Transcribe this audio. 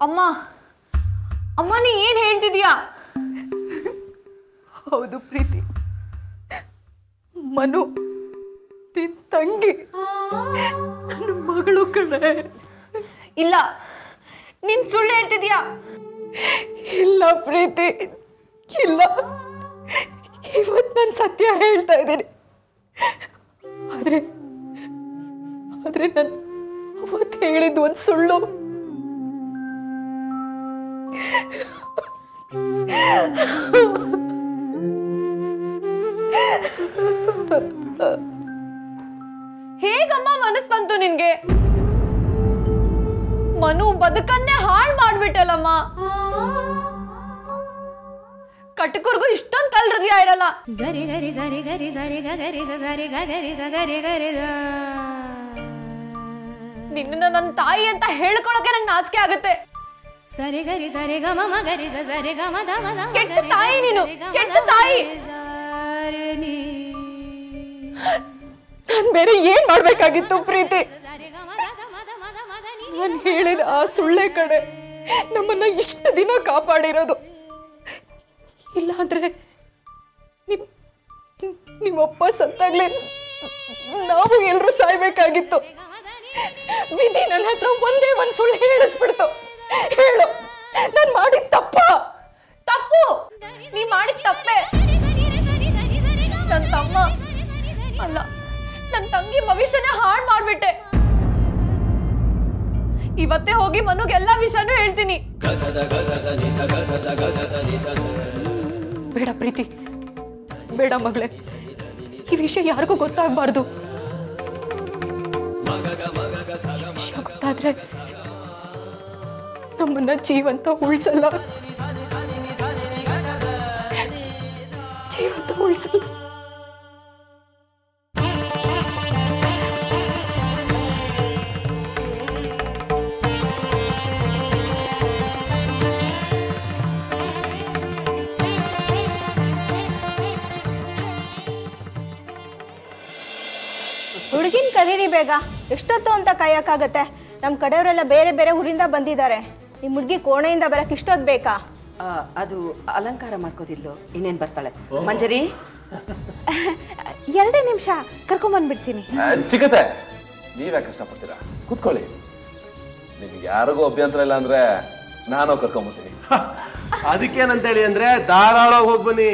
ಅಮ್ಮ ಅಮ್ಮ ನೀ ಏನ್ ಹೇಳ್ತಿದ್ಯಾ? ಹೌದು ಪ್ರೀತಿ, ಮನು ನಿನ್ ತಂಗಿ ನನ್ನ ಮಗಳು ಕಣೆ. ಇಲ್ಲ, ನೀನ್ ಸುಳ್ಳು ಹೇಳ್ತಿದ್ಯಾ. ಇಲ್ಲ ಪ್ರೀತಿ, ಇಲ್ಲ, ಇವತ್ತು ನಾನು ಸತ್ಯ ಹೇಳ್ತಾ ಇದ್ದೀನಿ. ಆದ್ರೆ ನಾನು ಅವತ್ತು ಹೇಳಿದ್ದು ಒಂದು ಸುಳ್ಳು. ಹೇಗಮ್ಮ ಮನಸ್ ಬಂತು ನಿನ್ಗೆ? ಮನು ಬದುಕನ್ನೇ ಹಾಳು ಮಾಡ್ಬಿಟ್ಟಲ್ಲಮ್ಮ. ಕಟಕರ್ಗೂ ಇಷ್ಟೊಂದು ಕಲ್ ಹೃದಯ ಇರಲ್ಲ. ಗರಿ ಗರಿ ಸರಿ ಗರಿ ಸರಿ ಗರಿ ಸರಿ ಗರಿ ಸರಿ ಗರಿ. ನಿನ್ನ ನನ್ನ ತಾಯಿ ಅಂತ ಹೇಳ್ಕೊಳಕ್ಕೆ ನಂಗೆ ನಾಚಿಕೆ ಆಗುತ್ತೆ. ಸರಿ ಗರಿ ಸರಿ ಗಮ ಗರಿ ಸರಿ ಗಮ ದಮ ದಮ. ಕೆಟ್ಟ ತಾಯಿ ನೀನು, ಕೆಟ್ಟ ತಾಯಿ. ನಾನು ಬೇರೆ ಏನ್ ಮಾಡ್ಬೇಕಾಗಿತ್ತು ಪ್ರೀತಿ? ನಾನು ಹೇಳಿದ ಆ ಸುಳ್ಳೆ ಕಡೆ ನಮ್ಮನ್ನ ಇಷ್ಟು ದಿನ ಕಾಪಾಡಿರೋದು. ಇಲ್ಲ ಅಂದ್ರೆ ನಿಮ್ಮಪ್ಪ ಸತ್ತಾಗ್ಲೇ ನಾವು ಎಲ್ರೂ ಸಾಯ್ಬೇಕಾಗಿತ್ತು. ವಿಧಿ ನನ್ನ ಹತ್ರ ಒಂದೇ ಒಂದ್ ಸುಳ್ಳು ಹೇಳಿಸ್ಬಿಡ್ತು. ಹೇಳು, ನಾನು ಮಾಡಿದ ತಪ್ಪು ನೀ ಮಾಡಿದ ತಪ್ಪೆ. ನನ್ನ ತಮ್ಮ ಅಲ್ಲ, ನನ್ನ ತಂಗಿ ಭವಿಷ್ಯನೇ ಹಾಳು ಮಾಡ್ಬಿಟ್ಟೆ. ಇವತ್ತೇ ಹೋಗಿ ಮನುಗೆಲ್ಲ ವಿಷಯನೂ ಹೇಳ್ತೀನಿ. ಬೇಡ ಪ್ರೀತಿ, ಬೇಡ ಮಗಳೇ, ಈ ವಿಷಯ ಯಾರಿಗೂ ಗೊತ್ತಾಗಬಾರ್ದು. ವಿಷಯ ಗೊತ್ತಾದ್ರೆ ನಮ್ಮನ್ನ ಜೀವಂತ ಉಳಿಸಲ್ಲ, ಜೀವಂತ ಉಳಿಸಲ್ಲ. ಹುಡುಗಿನ ಕರೀರಿ ಬೇಗ. ಎಷ್ಟೊತ್ತು ಅಂತ ಕಾಯಕ್ಕಾಗತ್ತೆ? ನಮ್ಮ ಕಡೆಯವರೆಲ್ಲ ಬೇರೆ ಬೇರೆ ಊರಿಂದ ಬಂದಿದ್ದಾರೆ. ನಿಮ್ಮ ಹುಡುಗಿ ಕೋಣೆಯಿಂದ ಬರಕ್ಕೆ ಇಷ್ಟೊತ್ತು ಬೇಕಾ? ಅದು ಅಲಂಕಾರ ಮಾಡ್ಕೋದಿಲ್ಲು, ಇನ್ನೇನು ಬರ್ತಾಳೆ. ಮಂಜರಿ, 2 ನಿಮಿಷ ಕರ್ಕೊಂಬಂದ್ಬಿಡ್ತೀನಿ. ಚಿಕ್ಕತೆ, ನೀವೇ ಕಷ್ಟಪಡ್ತೀರಾ? ಕೂತ್ಕೊಳ್ಳಿ. ನಿಮ್ಗೆ ಯಾರಿಗೂ ಅಭ್ಯಂತರ ಇಲ್ಲ ಅಂದ್ರೆ ನಾನು ಕರ್ಕೊಂಬರ್ತೀನಿ. ಅದಕ್ಕೇನಂತೇಳಿ ಅಂದ್ರೆ ಧಾರಾಳ ಹೋಗಿ ಬನ್ನಿ.